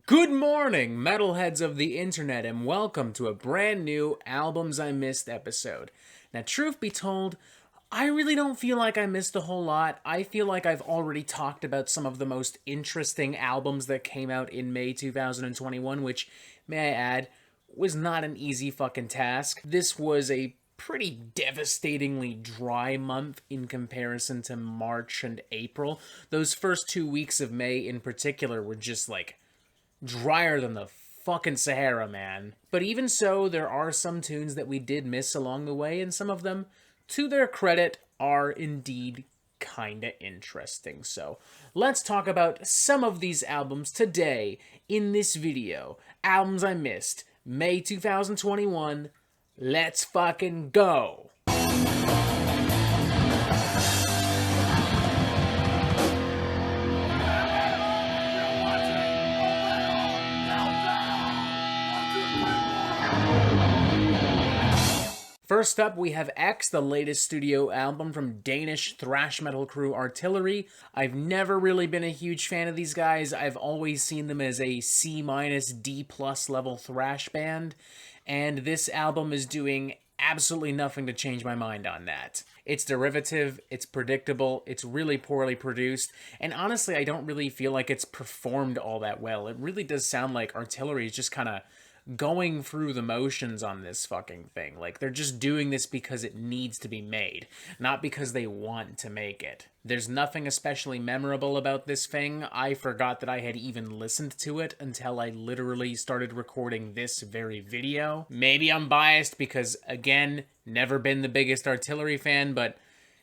Good morning, metalheads of the internet, and welcome to a brand new Albums I Missed episode. Now, truth be told, I really don't feel like I missed a whole lot. I feel like I've already talked about some of the most interesting albums that came out in May 2021, which, may I add, was not an easy fucking task. This was a pretty devastatingly dry month in comparison to March and April. Those first 2 weeks of May in particular were just like drier than the fucking Sahara, man. But even so, there are some tunes that we did miss along the way, and some of them, to their credit, are indeed kinda interesting. So, let's talk about some of these albums today in this video. Albums I missed, May 2021. Let's fucking go! First up, we have X, the latest studio album from Danish thrash metal crew Artillery. I've never really been a huge fan of these guys. I've always seen them as a C-, D+ level thrash band, and this album is doing absolutely nothing to change my mind on that. It's derivative, it's predictable, it's really poorly produced, and honestly, I don't really feel like it's performed all that well. It really does sound like Artillery is just kind of going through the motions on this fucking thing. Like, they're just doing this because it needs to be made, not because they want to make it. There's nothing especially memorable about this thing. I forgot that I had even listened to it until I literally started recording this very video. Maybe I'm biased because, again, never been the biggest Artillery fan, but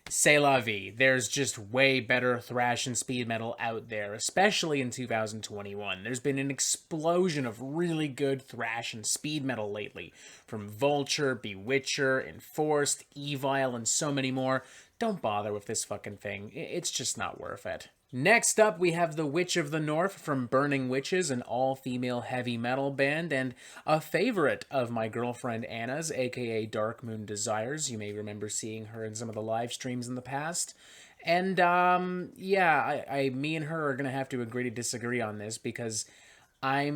c'est la vie. There's just way better thrash and speed metal out there, especially in 2021. There's been an explosion of really good thrash and speed metal lately, from Vulture, Bewitcher, Enforced, Evil, and so many more. Don't bother with this fucking thing. It's just not worth it. Next up, we have The Witch of the North from Burning Witches, an all-female heavy metal band, and a favorite of my girlfriend Anna's, aka Dark Moon Desires. You may remember seeing her in some of the live streams in the past. And, yeah, me and her are gonna have to agree to disagree on this, because I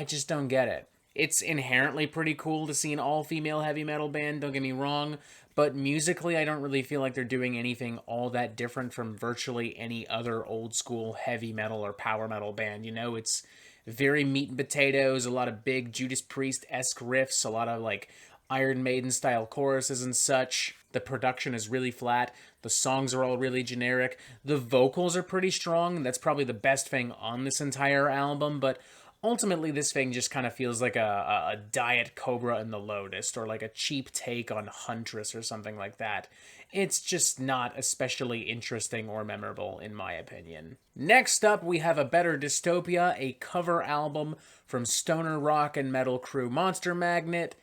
just don't get it. It's inherently pretty cool to see an all-female heavy metal band, don't get me wrong, but musically I don't really feel like they're doing anything all that different from virtually any other old-school heavy metal or power metal band. You know, it's very meat and potatoes, a lot of big Judas Priest-esque riffs, a lot of, like, Iron Maiden-style choruses and such. The production is really flat. The songs are all really generic. The vocals are pretty strong. That's probably the best thing on this entire album, but ultimately, this thing just kind of feels like a Diet Cobra and the Lotus, or like a cheap take on Huntress or something like that. It's just not especially interesting or memorable, in my opinion. Next up, we have a better Dystopia, a cover album from stoner rock and metal crew Monster Magnet.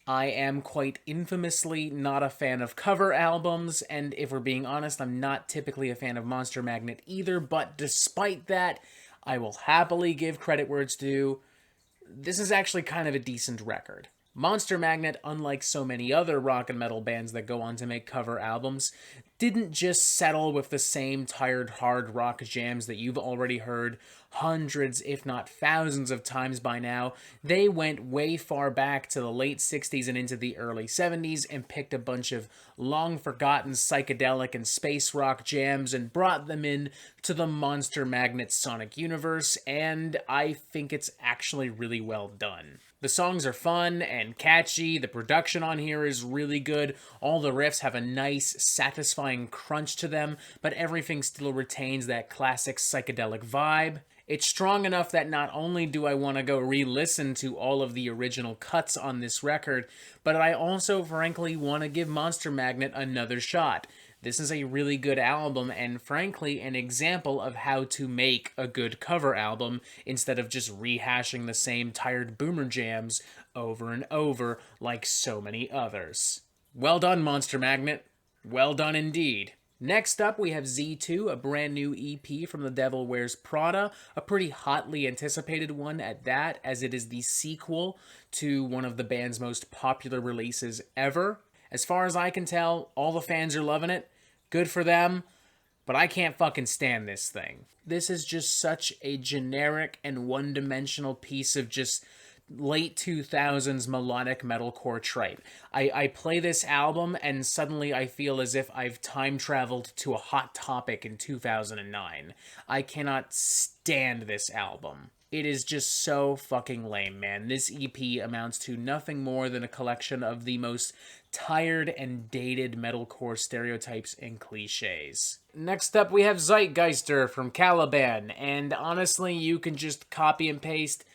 I am quite infamously not a fan of cover albums, and if we're being honest, I'm not typically a fan of Monster Magnet either, but despite that, I will happily give credit where it's due. This is actually kind of a decent record. Monster Magnet, unlike so many other rock and metal bands that go on to make cover albums, didn't just settle with the same tired hard rock jams that you've already heard hundreds, if not thousands of times by now. They went way far back to the late 60s and into the early 70s and picked a bunch of long-forgotten psychedelic and space rock jams and brought them in to the Monster Magnet sonic universe, and I think it's actually really well done. The songs are fun and catchy, the production on here is really good, all the riffs have a nice, satisfying crunch to them, but everything still retains that classic psychedelic vibe. It's strong enough that not only do I want to go re-listen to all of the original cuts on this record, but I also frankly want to give Monster Magnet another shot. This is a really good album, and frankly, an example of how to make a good cover album instead of just rehashing the same tired boomer jams over and over like so many others. Well done, Monster Magnet. Well done indeed. Next up, we have Z2, a brand new EP from The Devil Wears Prada, a pretty hotly anticipated one at that, as it is the sequel to one of the band's most popular releases ever. As far as I can tell, all the fans are loving it. Good for them. but I can't fucking stand this thing. This is just such a generic and one-dimensional piece of just late 2000s melodic metalcore tripe. I play this album and suddenly I feel as if I've time traveled to a Hot Topic in 2009. I cannot stand this album. It is just so fucking lame, man. This EP amounts to nothing more than a collection of the most tired and dated metalcore stereotypes and cliches. Next up, we have Zeitgeister from Caliban, and honestly, you can just copy and paste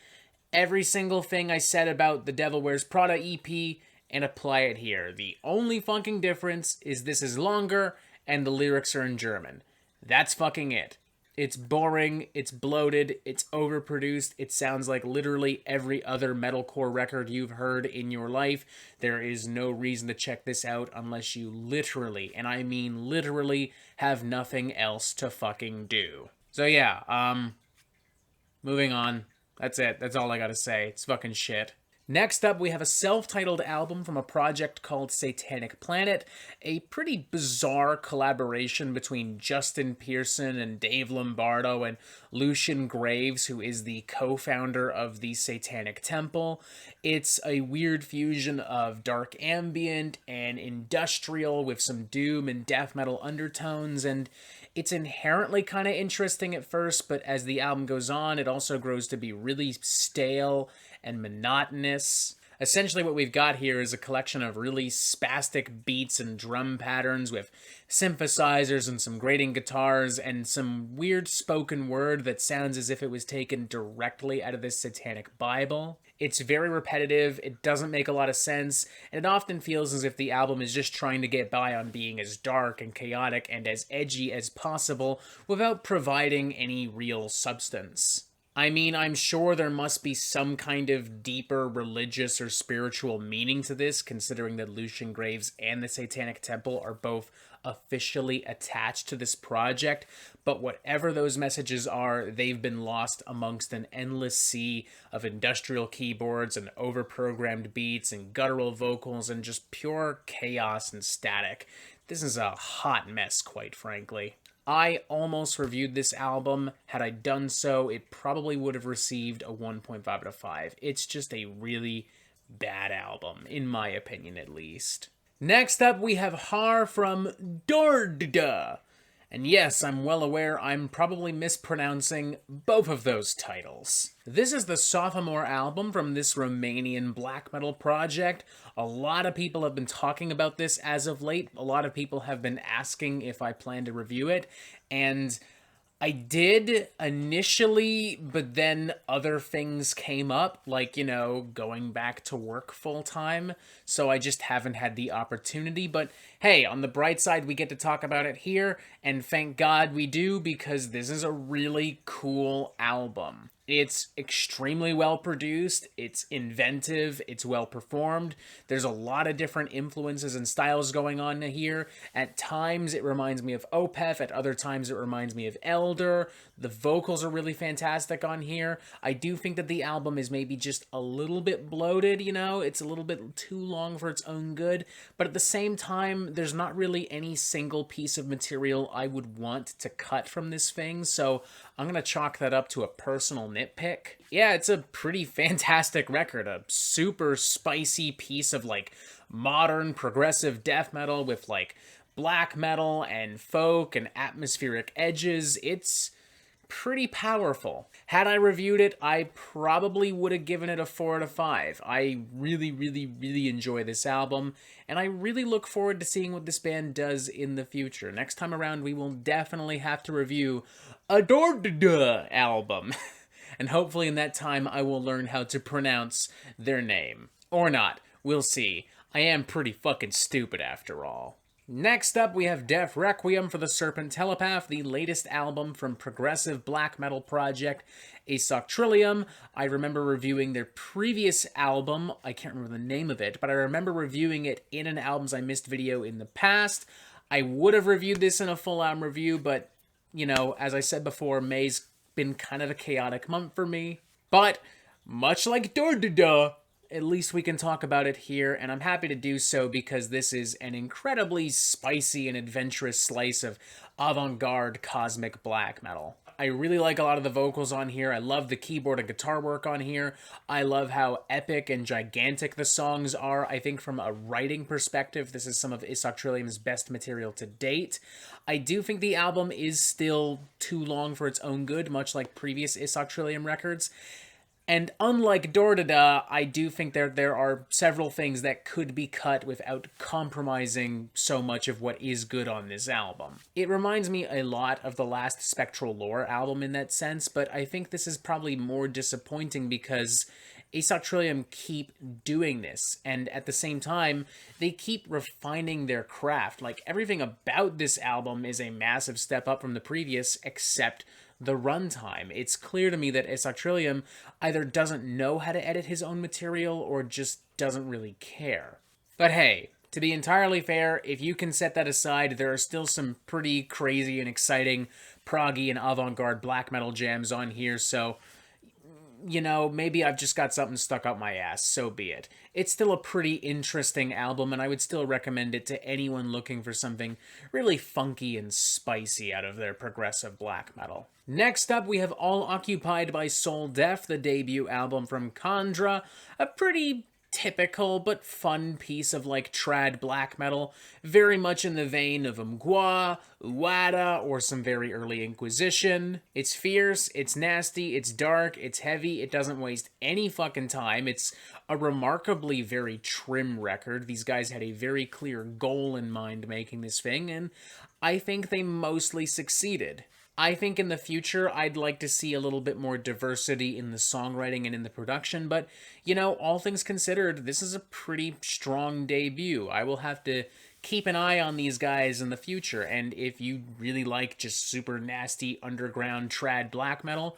every single thing I said about the Devil Wears Prada EP and apply it here. The only fucking difference is this is longer and the lyrics are in German. That's fucking it. It's boring, it's bloated, it's overproduced, it sounds like literally every other metalcore record you've heard in your life. There is no reason to check this out unless you literally, and I mean literally, have nothing else to fucking do. So yeah, moving on. That's it. That's all I gotta say. It's fucking shit. Next up, we have a self-titled album from a project called Satanic Planet, a pretty bizarre collaboration between Justin Pearson and Dave Lombardo and Lucian Graves, who is the co-founder of the Satanic Temple. It's a weird fusion of dark ambient and industrial with some doom and death metal undertones, and it's inherently kind of interesting at first, but as the album goes on, it also grows to be really stale and monotonous. Essentially what we've got here is a collection of really spastic beats and drum patterns with synthesizers and some grating guitars and some weird spoken word that sounds as if it was taken directly out of the Satanic Bible. It's very repetitive, it doesn't make a lot of sense, and it often feels as if the album is just trying to get by on being as dark and chaotic and as edgy as possible without providing any real substance. I mean, I'm sure there must be some kind of deeper religious or spiritual meaning to this, considering that Lucian Graves and the Satanic Temple are both officially attached to this project, but whatever those messages are, they've been lost amongst an endless sea of industrial keyboards and overprogrammed beats and guttural vocals and just pure chaos and static. This is a hot mess, quite frankly. I almost reviewed this album. Had I done so, it probably would have received a 1.5 out of 5. It's just a really bad album, in my opinion at least. Next up, we have Har from Dordeduh. And yes, I'm well aware I'm probably mispronouncing both of those titles. This is the sophomore album from this Romanian black metal project. A lot of people have been talking about this as of late. A lot of people have been asking if I plan to review it, and I did initially, but then other things came up, like, you know, going back to work full-time, so I just haven't had the opportunity. But hey, on the bright side, we get to talk about it here, and thank God we do, because this is a really cool album. It's extremely well produced, it's inventive, it's well performed, there's a lot of different influences and styles going on here. At times it reminds me of Opeth, at other times it reminds me of Elder. The vocals are really fantastic on here. I do think that the album is maybe just a little bit bloated, you know, it's a little bit too long for its own good, but at the same time, there's not really any single piece of material I would want to cut from this thing, so I'm gonna chalk that up to a personal nitpick. Yeah, it's a pretty fantastic record, a super spicy piece of like modern progressive death metal with like black metal and folk and atmospheric edges. It's pretty powerful. Had I reviewed it, I probably would have given it a 4 out of 5. I really enjoy this album, and I really look forward to seeing what this band does in the future. Next time around, we will definitely have to review a Dordeduh album. And hopefully in that time, I will learn how to pronounce their name. Or not. We'll see. I am pretty fucking stupid after all. Next up, we have Death Requiem for the Serpent Telepath, the latest album from progressive black metal project Esoctrilihum. I remember reviewing their previous album, I can't remember the name of it, but I remember reviewing it in an Albums I Missed video in the past. I would have reviewed this in a full album review, but, you know, as I said before, May's been kind of a chaotic month for me. But, much like Dordeduh, at least we can talk about it here, and I'm happy to do so because this is an incredibly spicy and adventurous slice of avant-garde cosmic black metal. I really like a lot of the vocals on here. I love the keyboard and guitar work on here. I love how epic and gigantic the songs are. I think from a writing perspective, this is some of Esoctrilihum's best material to date. I do think the album is still too long for its own good, much like previous Esoctrilihum records. And unlike Dordeduh, I do think there are several things that could be cut without compromising so much of what is good on this album. It reminds me a lot of the last Spectral Lore album in that sense, but I think this is probably more disappointing because Esoctrilihum keep doing this, and at the same time, they keep refining their craft. Like, everything about this album is a massive step up from the previous, except the runtime. It's clear to me that Esoctrilihum either doesn't know how to edit his own material or just doesn't really care. But hey, to be entirely fair, if you can set that aside, there are still some pretty crazy and exciting proggy and avant-garde black metal jams on here, so you know, maybe I've just got something stuck up my ass, so be it. It's still a pretty interesting album, and I would still recommend it to anyone looking for something really funky and spicy out of their progressive black metal. Next up, we have All Occupied by Soul Death, the debut album from Khandra, a pretty typical but fun piece of like trad black metal, very much in the vein of Mgwa, Uada, or some very early Inquisition. It's fierce, it's nasty, it's dark, it's heavy, it doesn't waste any fucking time. It's a remarkably very trim record. These guys had a very clear goal in mind making this thing, and I think they mostly succeeded. I think in the future, I'd like to see a little bit more diversity in the songwriting and in the production, but, you know, all things considered, this is a pretty strong debut. I will have to keep an eye on these guys in the future, and if you really like just super nasty underground trad black metal,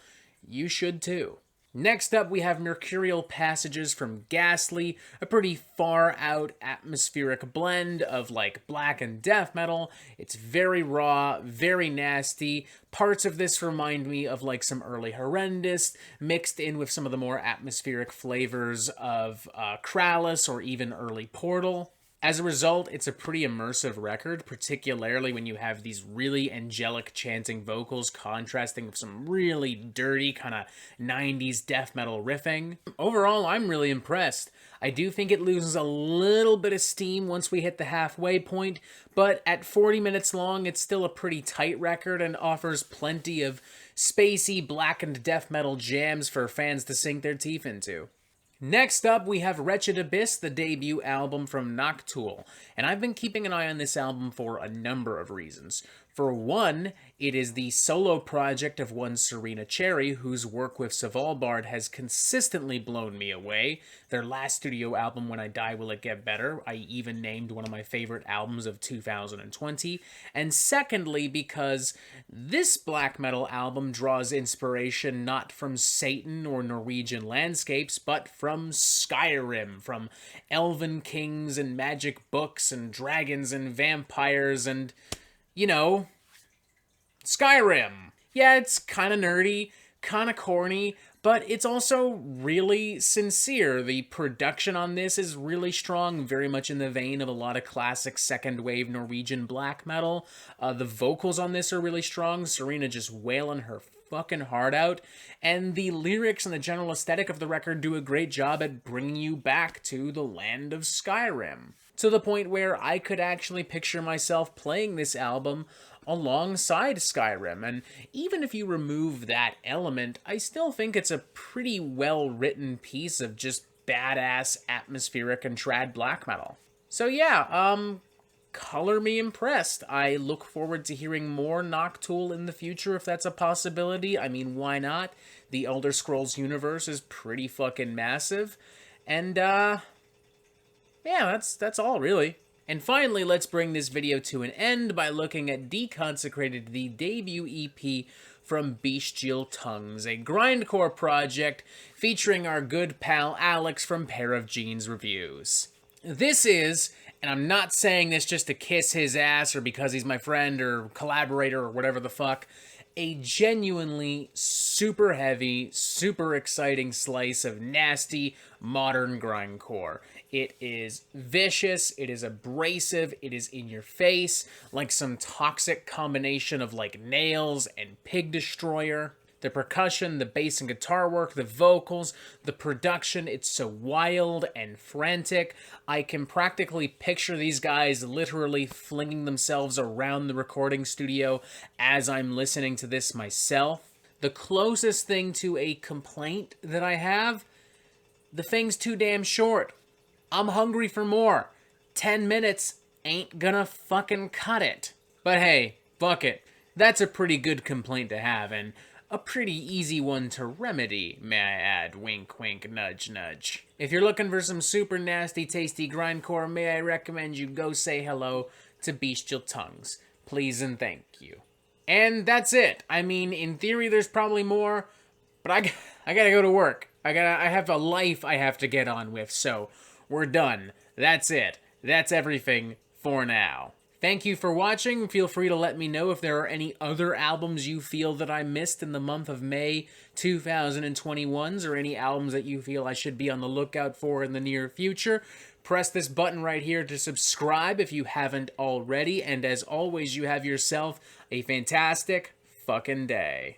you should too. Next up, we have Mercurial Passages from Ghastly, a pretty far-out atmospheric blend of, like, black and death metal. It's very raw, very nasty. Parts of this remind me of, like, some early Horrendous, mixed in with some of the more atmospheric flavors of Krallis or even early Portal. As a result, it's a pretty immersive record, particularly when you have these really angelic chanting vocals contrasting with some really dirty kind of 90s death metal riffing. Overall, I'm really impressed. I do think it loses a little bit of steam once we hit the halfway point, but at 40 minutes long, it's still a pretty tight record and offers plenty of spacey, blackened death metal jams for fans to sink their teeth into. Next up, we have Wretched Abyss, the debut album from Noctule, and I've been keeping an eye on this album for a number of reasons. For one, it is the solo project of one Serena Cherry, whose work with Svalbard has consistently blown me away. Their last studio album, When I Die Will It Get Better, I even named one of my favorite albums of 2020. And secondly, because this black metal album draws inspiration not from Satan or Norwegian landscapes, but from Skyrim, from elven kings and magic books and dragons and vampires and, you know, Skyrim. Yeah, it's kind of nerdy, kind of corny, but it's also really sincere. The production on this is really strong, very much in the vein of a lot of classic second wave Norwegian black metal. The vocals on this are really strong, Serena just wailing her fucking heart out, and the lyrics and the general aesthetic of the record do a great job at bringing you back to the land of Skyrim. To the point where I could actually picture myself playing this album alongside Skyrim, and even if you remove that element, I still think it's a pretty well-written piece of just badass atmospheric and trad black metal. So yeah, color me impressed. I look forward to hearing more Noctule in the future if that's a possibility. I mean, why not? The Elder Scrolls universe is pretty fucking massive, and yeah, that's all really. And finally, let's bring this video to an end by looking at Deconsecrated, the debut EP from Bestial Tongues, a grindcore project featuring our good pal Alex from Pair of Jeans Reviews. This is, and I'm not saying this just to kiss his ass or because he's my friend or collaborator or whatever the fuck, a genuinely super heavy, super exciting slice of nasty, modern grindcore. It is vicious, it is abrasive, it is in your face, like some toxic combination of like Nails and Pig Destroyer. The percussion, the bass and guitar work, the vocals, the production, it's so wild and frantic. I can practically picture these guys literally flinging themselves around the recording studio as I'm listening to this myself. The closest thing to a complaint that I have, the thing's too damn short. I'm hungry for more. 10 minutes ain't gonna fucking cut it. But hey, fuck it. That's a pretty good complaint to have, and a pretty easy one to remedy, may I add. Wink, wink, nudge, nudge. If you're looking for some super nasty, tasty grindcore, may I recommend you go say hello to Bestial Tongues. Please and thank you. And that's it. I mean, in theory, there's probably more, but I gotta go to work. I have a life I have to get on with, so we're done. That's it. That's everything for now. Thank you for watching. Feel free to let me know if there are any other albums you feel that I missed in the month of May 2021s, or any albums that you feel I should be on the lookout for in the near future. Press this button right here to subscribe if you haven't already, and as always, you have yourself a fantastic fucking day.